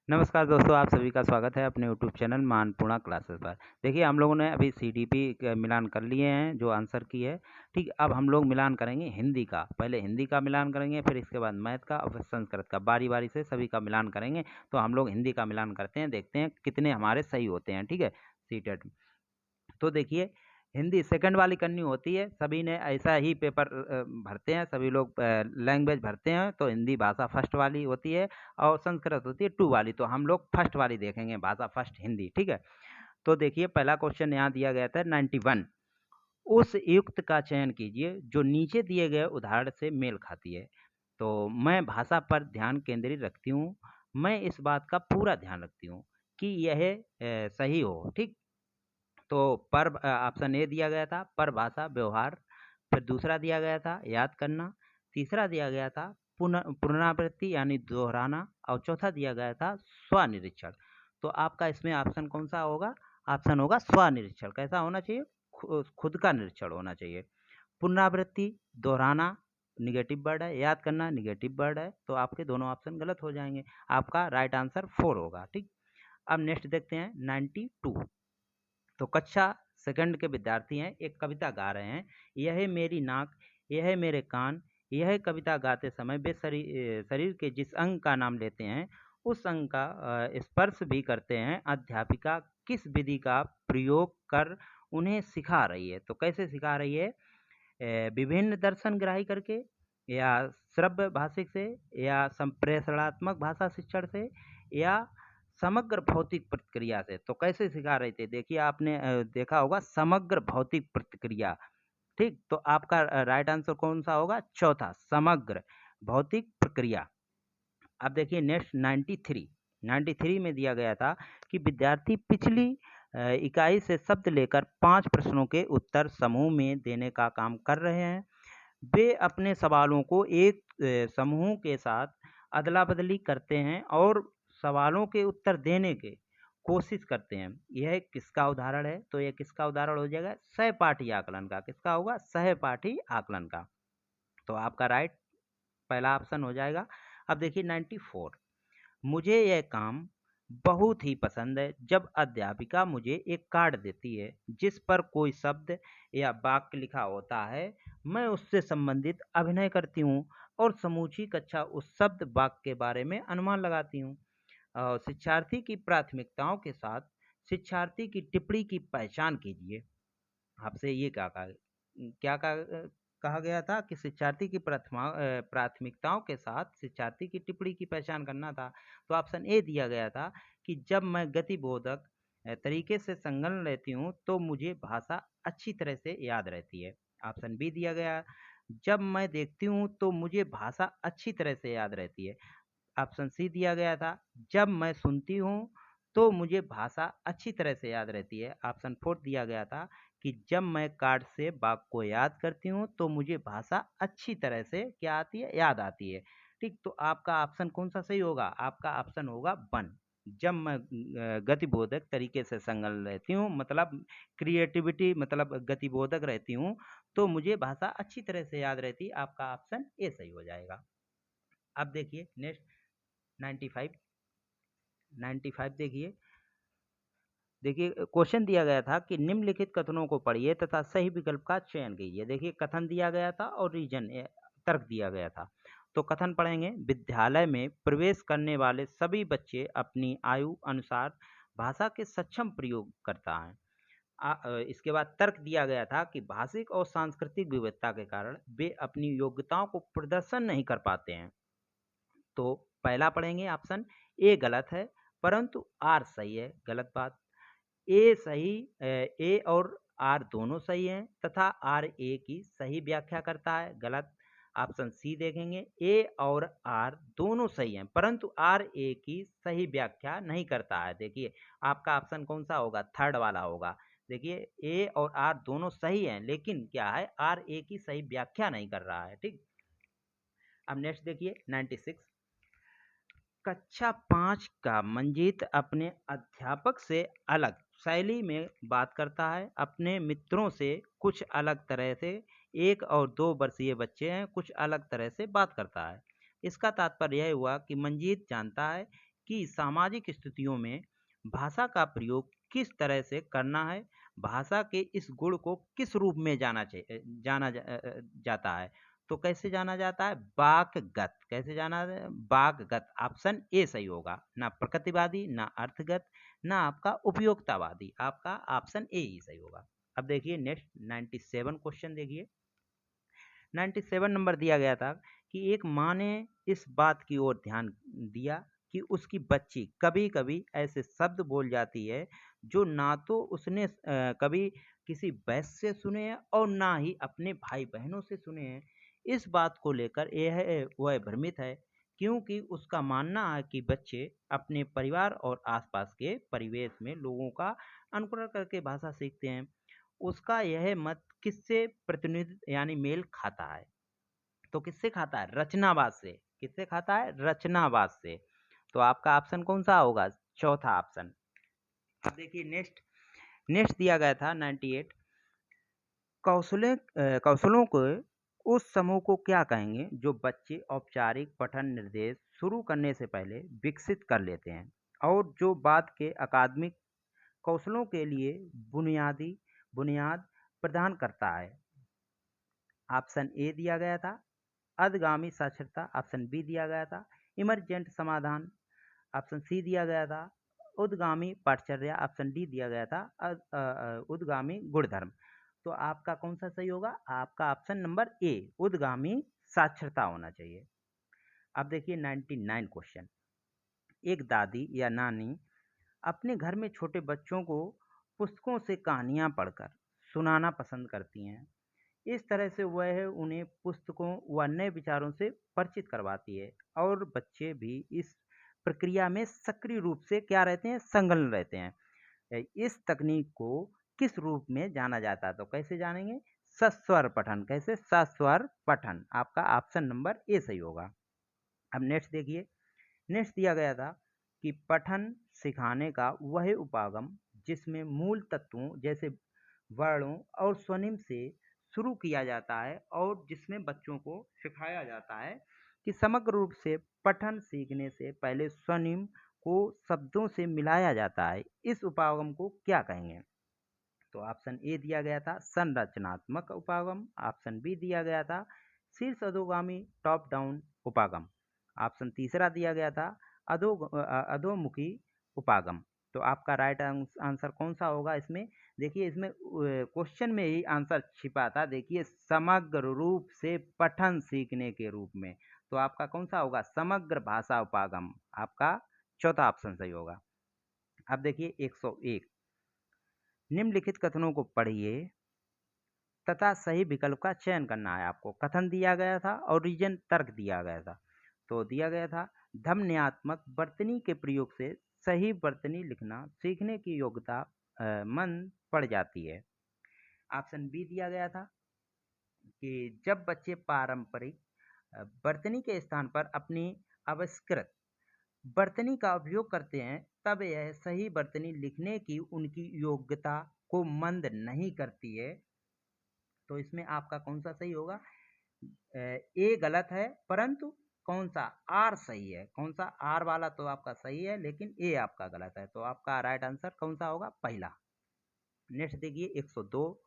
नमस्कार दोस्तों, आप सभी का स्वागत है अपने यूट्यूब चैनल मानपूर्णा क्लासेस पर। देखिए, हम लोगों ने अभी सीडीपी का मिलान कर लिए हैं, जो आंसर की है, ठीक। अब हम लोग मिलान करेंगे हिंदी का। पहले हिंदी का मिलान करेंगे, फिर इसके बाद मैथ का और फिर संस्कृत का। बारी-बारी से सभी का मिलान करेंगे। तो हम लोग हिंदी का मिलान करते हैं, देखते हैं कितने हमारे सही होते हैं, ठीक है, सीटेट में। तो देखिए, हिंदी सेकंड वाली करनी होती है, सभी ने ऐसा ही पेपर भरते हैं, सभी लोग लैंग्वेज भरते हैं, तो हिंदी भाषा फर्स्ट वाली होती है और संस्कृत होती है 2 वाली। तो हम लोग फर्स्ट वाली देखेंगे, भाषा फर्स्ट हिंदी, ठीक है। तो देखिए, पहला क्वेश्चन यहाँ दिया गया था 91। उस युक्त का चयन कीजिए जो नीचे दिए गए उदाहरण से मेल खाती है। तो मैं भाषा पर ध्यान केंद्रित रखती हूँ, मैं इस बात का पूरा ध्यान रखती हूँ कि यह सही हो, ठीक। तो ऑप्शन ए दिया गया था परभाषा व्यवहार, फिर दूसरा दिया गया था याद करना, तीसरा दिया गया था पुनरावृत्ति यानी दोहराना, और चौथा दिया गया था स्वनिरीक्षण। तो आपका इसमें ऑप्शन कौन सा होगा? ऑप्शन होगा स्वनिरीक्षण। कैसा होना चाहिए? खुद का निरीक्षण होना चाहिए। पुनरावृत्ति, दोहराना निगेटिव वर्ड है, याद करना निगेटिव वर्ड है, तो आपके दोनों ऑप्शन गलत हो जाएंगे। आपका राइट आंसर 4 होगा, ठीक। अब नेक्स्ट देखते हैं 92। तो कक्षा सेकंड के विद्यार्थी हैं, एक कविता गा रहे हैं। यह मेरी नाक, यह मेरे कान। यह कविता गाते समय वे शरीर के जिस अंग का नाम लेते हैं उस अंग का स्पर्श भी करते हैं। अध्यापिका किस विधि का प्रयोग कर उन्हें सिखा रही है? तो कैसे सिखा रही है? विभिन्न दर्शन ग्राही करके, या श्रव्य भाषिक से, या संप्रेषणात्मक भाषा शिक्षण से, या समग्र भौतिक प्रतिक्रिया से। तो कैसे सिखा रहे थे? देखिए, आपने देखा होगा समग्र भौतिक प्रतिक्रिया, ठीक। तो आपका राइट आंसर कौन सा होगा? चौथा, समग्र भौतिक प्रक्रिया। अब देखिए नेक्स्ट 93। 93 में दिया गया था कि विद्यार्थी पिछली इकाई से शब्द लेकर 5 प्रश्नों के उत्तर समूह में देने का काम कर रहे हैं। वे अपने सवालों को एक समूह के साथ अदला-बदली करते हैं और सवालों के उत्तर देने की कोशिश करते हैं। यह किसका उदाहरण है? तो यह किसका उदाहरण हो जाएगा? सहपाठी आकलन का। किसका होगा? सहपाठी आकलन का। तो आपका राइट पहला ऑप्शन हो जाएगा। अब देखिए 94। मुझे यह काम बहुत ही पसंद है जब अध्यापिका मुझे एक कार्ड देती है जिस पर कोई शब्द या वाक्य लिखा होता है। मैं उससे संबंधित अभिनय करती हूँ और समूची कक्षा उस शब्द वाक्य के बारे में अनुमान लगाती हूँ। शिक्षार्थी की प्राथमिकताओं के साथ शिक्षार्थी की टिप्पणी की पहचान कीजिए। आपसे ये कहा गया था कि शिक्षार्थी की प्राथमिकताओं के साथ शिक्षार्थी की टिप्पणी की पहचान करना था। तो ऑप्शन ए दिया गया था कि जब मैं गतिबोधक तरीके से संलग्न रहती हूँ तो मुझे भाषा अच्छी तरह से याद रहती है। ऑप्शन बी दिया गया, जब मैं देखती हूँ तो मुझे भाषा अच्छी तरह से याद रहती है। ऑप्शन सी दिया गया था, जब मैं सुनती हूँ तो मुझे भाषा अच्छी तरह से याद रहती है। ऑप्शन 4 दिया गया था कि जब मैं कार्ड से वाक्य को याद करती हूँ तो मुझे भाषा अच्छी तरह से क्या आती है? याद आती है, ठीक। तो आपका ऑप्शन कौन सा सही होगा? आपका ऑप्शन होगा 1। जब मैं गतिबोधक तरीके से संलग्न रहती हूँ, मतलब क्रिएटिविटी, मतलब गतिबोधक रहती हूँ, तो मुझे भाषा अच्छी तरह से याद रहती है। आपका ऑप्शन ए सही हो जाएगा। अब देखिए नेक्स्ट 95। 95 देखिए। देखिए, क्वेश्चन दिया गया था कि निम्नलिखित कथनों को पढ़िए तथा सही विकल्प का चयन कीजिए। देखिए, कथन दिया गया था और रीजन तर्क दिया गया था। तो कथन पढ़ेंगे। विद्यालय में प्रवेश करने वाले सभी बच्चे अपनी आयु अनुसार भाषा के सक्षम प्रयोग करता है। इसके बाद तर्क दिया गया था कि भाषिक और सांस्कृतिक विविधता के कारण वे अपनी योग्यताओं को प्रदर्शन नहीं कर पाते हैं। तो पहला पढ़ेंगे, ऑप्शन ए गलत है परंतु आर सही है। गलत बात। ए सही, ए और आर दोनों सही हैं तथा आर ए की सही व्याख्या करता है। गलत। ऑप्शन सी देखेंगे, ए और आर दोनों सही हैं परंतु आर ए की सही व्याख्या नहीं करता है। देखिए, आपका ऑप्शन कौन सा होगा? थर्ड वाला होगा। देखिए, ए और आर दोनों सही हैं लेकिन क्या है? आर ए की सही व्याख्या नहीं कर रहा है, ठीक। अब नेक्स्ट देखिए 96। कक्षा 5 का मंजीत अपने अध्यापक से अलग शैली में बात करता है। अपने मित्रों से कुछ अलग तरह से, 1 और 2 वर्षीय बच्चे हैं, कुछ अलग तरह से बात करता है। इसका तात्पर्य यह हुआ कि मंजीत जानता है कि सामाजिक स्थितियों में भाषा का प्रयोग किस तरह से करना है, भाषा के इस गुण को किस रूप में जाता है। तो कैसे जाना जाता है? वाक्गत। कैसे जाना है? वाक्गत। ऑप्शन ए सही होगा, ना प्रकृतिवादी, ना अर्थगत, ना आपका उपयोगितावादी। आपका ऑप्शन ए ही सही होगा। अब देखिए नेक्स्ट 97 क्वेश्चन देखिए। 97 नंबर दिया गया था कि एक माँ ने इस बात की ओर ध्यान दिया कि उसकी बच्ची कभी कभी ऐसे शब्द बोल जाती है जो ना तो उसने कभी किसी वैश्य से सुने हैं और ना ही अपने भाई बहनों से सुने हैं। इस बात को लेकर वह भ्रमित है, क्योंकि उसका मानना है कि बच्चे अपने परिवार और आसपास के परिवेश में लोगों का अनुकरण करके भाषा सीखते हैं। उसका यह मत किससे प्रतिनिधि यानी मेल खाता है? तो किससे खाता है? रचनावाद से। किससे खाता है? रचनावाद से। तो आपका ऑप्शन कौन सा होगा? चौथा ऑप्शन। अब देखिए नेक्स्ट नेक्स्ट दिया गया था 98। कौशलों को उस समूह को क्या कहेंगे जो बच्चे औपचारिक पठन निर्देश शुरू करने से पहले विकसित कर लेते हैं और जो बाद के अकादमिक कौशलों के लिए बुनियाद प्रदान करता है। ऑप्शन ए दिया गया था अधगामी साक्षरता, ऑप्शन बी दिया गया था इमरजेंट समाधान, ऑप्शन सी दिया गया था उद्गामी पाठचर्या, ऑप्शन डी दिया गया था उद्गामी गुणधर्म। तो आपका कौन सा सही होगा? आपका ऑप्शन नंबर ए उद्गामी साक्षरता होना चाहिए। अब देखिए 99 क्वेश्चन। एक दादी या नानी अपने घर में छोटे बच्चों को पुस्तकों से कहानियां पढ़कर सुनाना पसंद करती हैं। इस तरह से वह उन्हें पुस्तकों व नए विचारों से परिचित करवाती है और बच्चे भी इस प्रक्रिया में सक्रिय रूप से क्या रहते हैं? संलग्न रहते हैं। इस तकनीक को किस रूप में जाना जाता है? तो कैसे जानेंगे? सस्वर पठन। कैसे? सस्वर पठन। आपका ऑप्शन नंबर ए सही होगा। अब नेक्स्ट देखिए। नेक्स्ट दिया गया था कि पठन सिखाने का वह उपागम जिसमें मूल तत्वों जैसे वर्णों और स्वनिम से शुरू किया जाता है और जिसमें बच्चों को सिखाया जाता है कि समग्र रूप से पठन सीखने से पहले स्वनिम को शब्दों से मिलाया जाता है। इस उपागम को क्या कहेंगे? तो ऑप्शन ए दिया गया था संरचनात्मक उपागम, ऑप्शन बी दिया गया था शीर्ष अधोगामी टॉप डाउन उपागम, ऑप्शन तीसरा दिया गया था अधोमुखी उपागम। तो आपका राइट आंसर कौन सा होगा इसमें? देखिए इसमें क्वेश्चन में ही आंसर छिपा था। देखिए समग्र रूप से पठन सीखने के रूप में। तो आपका कौन सा होगा? समग्र भाषा उपागम। आपका चौथा ऑप्शन सही होगा। अब देखिए 101। निम्नलिखित कथनों को पढ़िए तथा सही विकल्प का चयन करना है आपको। कथन दिया गया था और रीजन तर्क दिया गया था। तो दिया गया था धमन्यात्मक वर्तनी के प्रयोग से सही वर्तनी लिखना सीखने की योग्यता मन पड़ जाती है। ऑप्शन बी दिया गया था कि जब बच्चे पारंपरिक वर्तनी के स्थान पर अपनी आविष्कृत वर्तनी का उपयोग करते हैं तब यह सही वर्तनी लिखने की उनकी योग्यता को मंद नहीं करती है। तो इसमें आपका कौन सा सही होगा? ए गलत है, परंतु कौन सा? आर सही है। कौन सा? आर वाला तो आपका सही है, लेकिन ए आपका गलत है। तो आपका राइट आंसर कौन सा होगा? पहला। नेक्स्ट देखिए 102।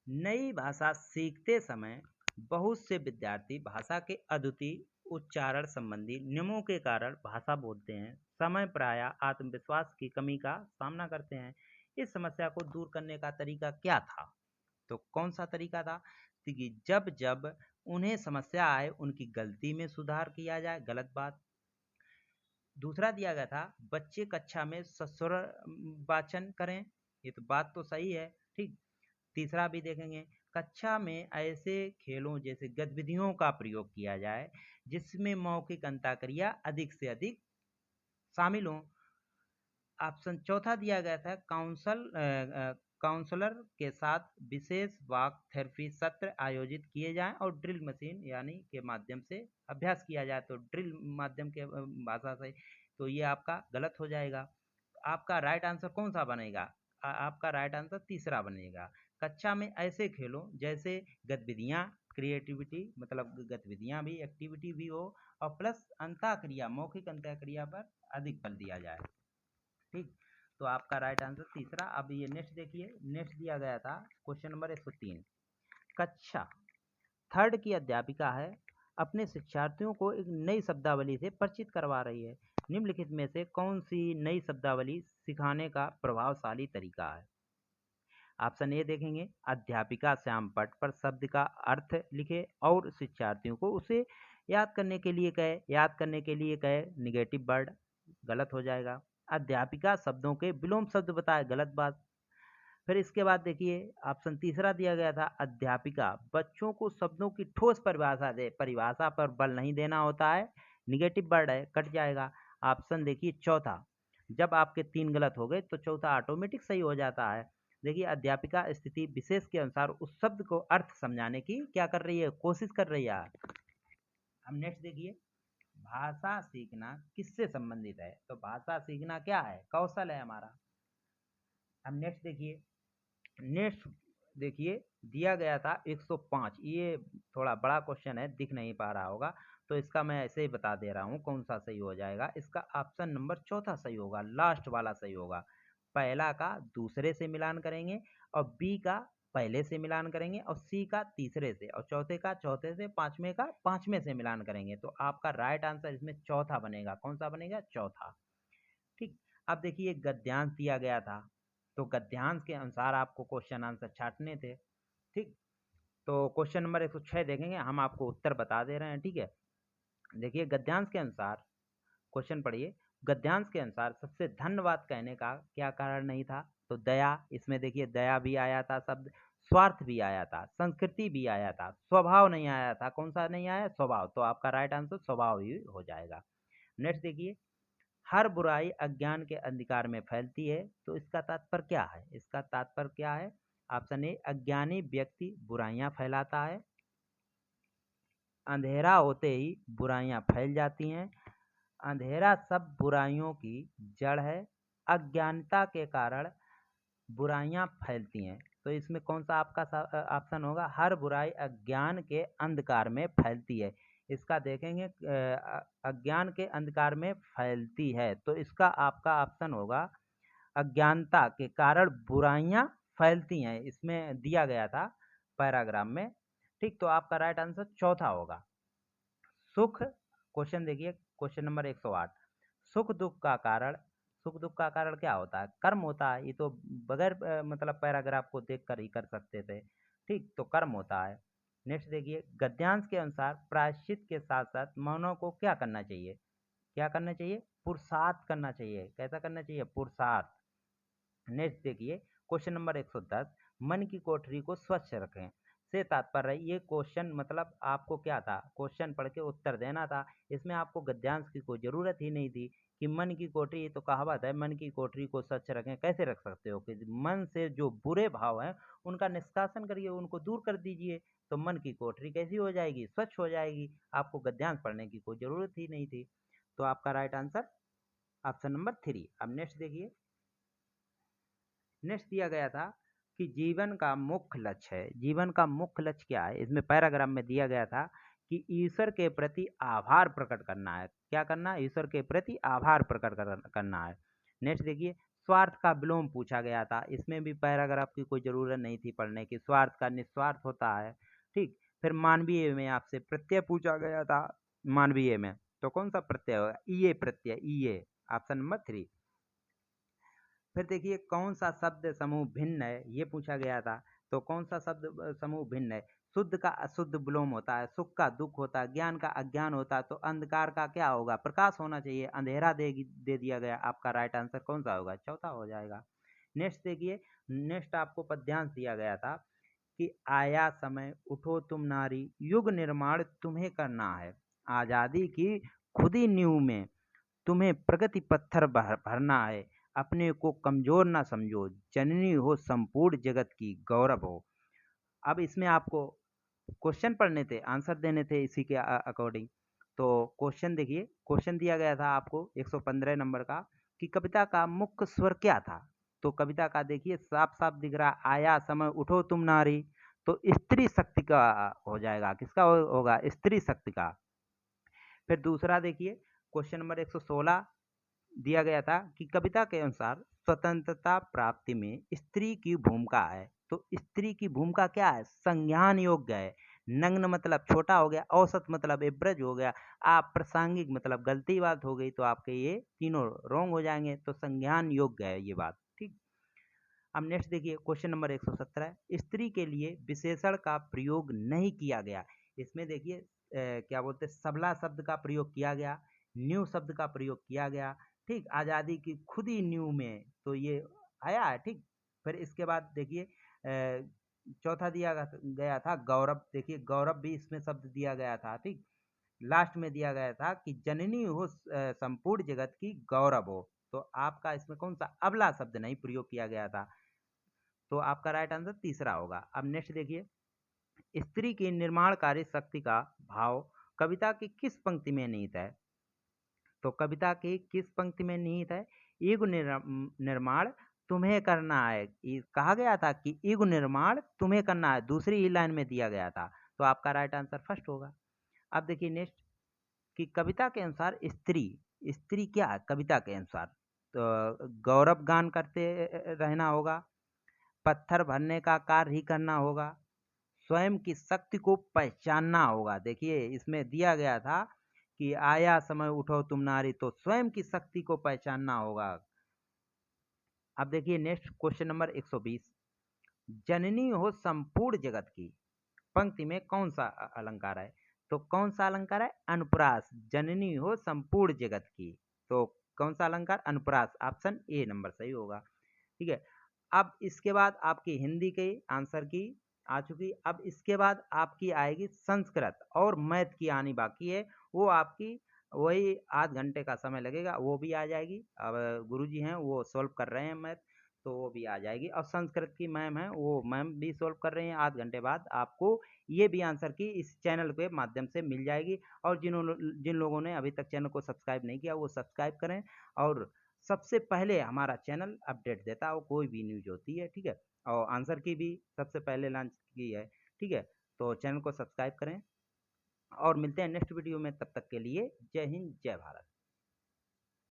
नई भाषा सीखते समय बहुत से विद्यार्थी भाषा के अद्वितीय उच्चारण संबंधी नियमों के कारण भाषा बोलते हैं समय प्राय आत्मविश्वास की कमी का सामना करते हैं। इस समस्या को दूर करने का तरीका क्या था? तो कौन सा तरीका था? कि जब जब उन्हें समस्या आए उनकी गलती में सुधार किया जाए। गलत बात। दूसरा दिया गया था बच्चे कक्षा में सस्वर वाचन करें। ये तो बात तो सही है, ठीक। तीसरा भी देखेंगे कक्षा में ऐसे खेलों जैसे गतिविधियों का प्रयोग किया जाए जिसमें मौखिक अंताक्रिया अधिक से अधिक शामिल हों। ऑप्शन चौथा दिया गया था काउंसलर के साथ विशेष वाक थेरेपी सत्र आयोजित किए जाएं और ड्रिल मशीन यानी के माध्यम से अभ्यास किया जाए। तो ड्रिल माध्यम के भाषा से तो ये आपका गलत हो जाएगा। आपका राइट आंसर कौन सा बनेगा? आपका राइट आंसर तीसरा बनेगा। कक्षा में ऐसे खेलों जैसे गतिविधियां क्रिएटिविटी मतलब गतिविधियां भी एक्टिविटी भी हो और प्लस अंतःक्रिया, मौखिक अंतःक्रिया पर अधिक बल दिया जाए। ठीक, तो आपका राइट आंसर तीसरा। अब ये नेक्स्ट देखिए, नेक्स्ट दिया गया था क्वेश्चन नंबर 103। कक्षा थर्ड की अध्यापिका है, अपने शिक्षार्थियों को एक नई शब्दावली से परिचित करवा रही है। निम्नलिखित में से कौन सी नई शब्दावली सिखाने का प्रभावशाली तरीका है? ऑप्शन ए देखेंगे, अध्यापिका श्याम पट पर शब्द का अर्थ लिखे और शिक्षार्थियों को उसे याद करने के लिए कहे। याद करने के लिए कहे, निगेटिव वर्ड, गलत हो जाएगा। अध्यापिका शब्दों के विलोम शब्द बताए, गलत बात। फिर इसके बाद देखिए ऑप्शन तीसरा दिया गया था, अध्यापिका बच्चों को शब्दों की ठोस परिभाषा दे। परिभाषा पर बल नहीं देना होता है, निगेटिव वर्ड है, कट जाएगा। ऑप्शन देखिए चौथा, जब आपके 3 गलत हो गए तो चौथा ऑटोमेटिक सही हो जाता है। देखिए अध्यापिका स्थिति विशेष के अनुसार उस शब्द को अर्थ समझाने की क्या कर रही है, कोशिश कर रही है। हम नेक्स्ट देखिए, भाषा सीखना किससे संबंधित है? तो भाषा सीखना क्या है, कौशल है हमारा। हम नेक्स्ट देखिए, नेक्स्ट देखिए दिया गया था 105। ये थोड़ा बड़ा क्वेश्चन है, दिख नहीं पा रहा होगा, तो इसका मैं ऐसे ही बता दे रहा हूँ कौन सा सही हो जाएगा। इसका ऑप्शन नंबर चौथा सही होगा, लास्ट वाला सही होगा। पहला का दूसरे से मिलान करेंगे और बी का पहले से मिलान करेंगे और सी का तीसरे से और चौथे का चौथे से, पांचवें का पांचवें से मिलान करेंगे। तो आपका राइट आंसर इसमें चौथा बनेगा। कौन सा बनेगा? चौथा। ठीक, अब देखिए गद्यांश दिया गया था, तो गद्यांश के अनुसार आपको क्वेश्चन आंसर छांटने थे। ठीक, तो क्वेश्चन नंबर 106 देखेंगे, हम आपको उत्तर बता दे रहे हैं। ठीक है, देखिए गद्यांश के अनुसार क्वेश्चन पढ़िए। गद्यांश के अनुसार सबसे धन्यवाद कहने का क्या कारण नहीं था? तो दया, इसमें देखिए दया भी आया था शब्द, स्वार्थ भी आया था, संस्कृति भी आया था, स्वभाव नहीं आया था। कौन सा नहीं आया? स्वभाव। तो आपका राइट आंसर स्वभाव ही हो जाएगा। नेक्स्ट देखिए, हर बुराई अज्ञान के अंधकार में फैलती है, तो इसका तात्पर्य क्या है? इसका तात्पर्य क्या है? ऑप्शन ए, अज्ञानी व्यक्ति बुराइयां फैलाता है, अंधेरा होते ही बुराइयां फैल जाती हैं, अंधेरा सब बुराइयों की जड़ है, अज्ञानता के कारण बुराइयां फैलती हैं। तो इसमें कौन सा आपका ऑप्शन होगा? हर बुराई अज्ञान के अंधकार में फैलती है। इसका देखेंगे अज्ञान के अंधकार में फैलती है, तो इसका आपका ऑप्शन होगा अज्ञानता के कारण बुराइयां फैलती हैं। इसमें दिया गया था पैराग्राफ में। ठीक, तो आपका राइट आंसर चौथा होगा। सुख, क्वेश्चन देखिए क्वेश्चन नंबर 108। सुख दुख का कारण, सुख दुख का कारण क्या होता है? कर्म होता है। ये तो बगैर मतलब पैराग्राफ को देखकर ही कर सकते थे। ठीक, तो कर्म होता है। नेक्स्ट देखिए, गद्यांश के अनुसार प्रायश्चित के साथ साथ मानव को क्या करना चाहिए? क्या करना चाहिए? पुरुषार्थ करना चाहिए। कैसा करना चाहिए? पुरुषार्थ। नेक्स्ट देखिए क्वेश्चन नंबर 110, मन की कोठरी को स्वच्छ रखें से तात्पर्य। ये क्वेश्चन मतलब आपको क्या था, क्वेश्चन पढ़ के उत्तर देना था। इसमें आपको गद्यांश की कोई जरूरत ही नहीं थी कि मन की कोठरी, ये तो कहावत है, मन की कोठरी को स्वच्छ रखें। कैसे रख सकते हो? कि मन से जो बुरे भाव हैं उनका निष्कासन करिए, उनको दूर कर दीजिए, तो मन की कोठरी कैसी हो जाएगी? स्वच्छ हो जाएगी। आपको गद्यांश पढ़ने की कोई जरूरत ही नहीं थी। तो आपका राइट आंसर ऑप्शन नंबर 3। अब नेक्स्ट देखिए, नेक्स्ट दिया गया था कि जीवन का मुख्य लक्ष्य है। जीवन का मुख्य लक्ष्य क्या है? इसमें पैराग्राफ में दिया गया था कि ईश्वर के प्रति आभार प्रकट करना है। क्या करना है? ईश्वर के प्रति आभार प्रकट करना है। नेक्स्ट देखिए, स्वार्थ का विलोम पूछा गया था। इसमें भी पैराग्राफ की कोई जरूरत नहीं थी पढ़ने की, स्वार्थ का निस्वार्थ होता है। ठीक, फिर मानवीय में आपसे प्रत्यय पूछा गया था। मानवीय में तो कौन सा प्रत्यय होगा? ईए प्रत्यय, ईए, ऑप्शन नंबर 3। फिर देखिए कौन सा शब्द समूह भिन्न है, ये पूछा गया था। तो कौन सा शब्द समूह भिन्न है? शुद्ध का अशुद्ध विलोम होता है, सुख का दुख होता है, ज्ञान का अज्ञान होता है, तो अंधकार का क्या होगा? प्रकाश होना चाहिए। अंधेरा दे दिया गया। आपका राइट आंसर कौन सा होगा? चौथा हो जाएगा। नेक्स्ट देखिए, नेक्स्ट आपको पद्यांश दिया गया था कि आया समय उठो तुम नारी, युग निर्माण तुम्हें करना है, आजादी की खुदी नींव में तुम्हें प्रगति पत्थर भरना है, अपने को कमजोर ना समझो, जननी हो संपूर्ण जगत की, गौरव हो। अब इसमें आपको क्वेश्चन पढ़ने थे, आंसर देने थे इसी के अकॉर्डिंग। तो क्वेश्चन देखिए, क्वेश्चन दिया गया था आपको 115 नंबर का कि कविता का मुख्य स्वर क्या था? तो कविता का देखिए साफ साफ दिख रहा, आया समय उठो तुम नारी, तो स्त्री शक्ति का हो जाएगा। किसका होगा? स्त्री शक्ति का। फिर दूसरा देखिए क्वेश्चन नंबर 116 दिया गया था कि कविता के अनुसार स्वतंत्रता प्राप्ति में स्त्री की भूमिका है। तो स्त्री की भूमिका क्या है? संज्ञान योग्य है। नग्न मतलब छोटा हो गया, औसत मतलब एवरेज हो गया, अप्रासंगिक मतलब गलती बात हो गई, तो आपके ये तीनों रॉन्ग हो जाएंगे। तो संज्ञान योग्य है ये बात, ठीक। अब नेक्स्ट देखिए क्वेश्चन नंबर 117, स्त्री के लिए विशेषण का प्रयोग नहीं किया गया। इसमें देखिए क्या बोलते हैं, सबला शब्द का प्रयोग किया गया, न्यू शब्द का प्रयोग किया गया, ठीक। आज़ादी की खुद ही न्यू में तो ये आया है, ठीक। फिर इसके बाद देखिए चौथा दिया गया था गौरव। देखिए गौरव भी इसमें शब्द दिया गया था, ठीक। लास्ट में दिया गया था कि जननी हो संपूर्ण जगत की गौरव हो। तो आपका इसमें कौन सा अबला शब्द नहीं प्रयोग किया गया था, तो आपका राइट आंसर तीसरा होगा। अब नेक्स्ट देखिए, स्त्री की निर्माणकारी शक्ति का भाव कविता की किस पंक्ति में निहित है? तो कविता की किस पंक्ति में निहित है? युग निर्माण तुम्हें करना है। कहा गया था कि युग निर्माण तुम्हें करना है, दूसरी ही लाइन में दिया गया था। तो आपका राइट आंसर फर्स्ट होगा। अब देखिए नेक्स्ट कि कविता के अनुसार स्त्री स्त्री क्या है कविता के अनुसार? तो गौरव गान करते रहना होगा, पत्थर भरने का कार्य ही करना होगा, स्वयं की शक्ति को पहचानना होगा। देखिए इसमें दिया गया था कि आया समय उठो तुम नारी, तो स्वयं की शक्ति को पहचानना होगा। अब देखिए नेक्स्ट क्वेश्चन नंबर 120, जननी हो संपूर्ण जगत की पंक्ति में कौन सा अलंकार है? तो कौन सा अलंकार है? अनुप्रास। जननी हो संपूर्ण जगत की, तो कौन सा अलंकार? अनुप्रास। ऑप्शन ए नंबर सही होगा, ठीक है। अब इसके बाद आपकी हिंदी के आंसर की आ चुकी। अब इसके बाद आपकी आएगी संस्कृत और मैथ की आनी बाकी है, वो आपकी वही आध घंटे का समय लगेगा, वो भी आ जाएगी। अब गुरुजी हैं वो सॉल्व कर रहे हैं मैथ, तो वो भी आ जाएगी। और संस्कृत की मैम है, वो मैम भी सॉल्व कर रहे हैं। आध घंटे बाद आपको ये भी आंसर की इस चैनल के माध्यम से मिल जाएगी। और जिन लोगों ने अभी तक चैनल को सब्सक्राइब नहीं किया वो सब्सक्राइब करें, और सबसे पहले हमारा चैनल अपडेट देता है वो कोई भी न्यूज होती है, ठीक है। और आंसर की भी सबसे पहले लॉन्च की है, ठीक है। तो चैनल को सब्सक्राइब करें और मिलते हैं नेक्स्ट वीडियो में, तब तक के लिए जय हिंद जय भारत।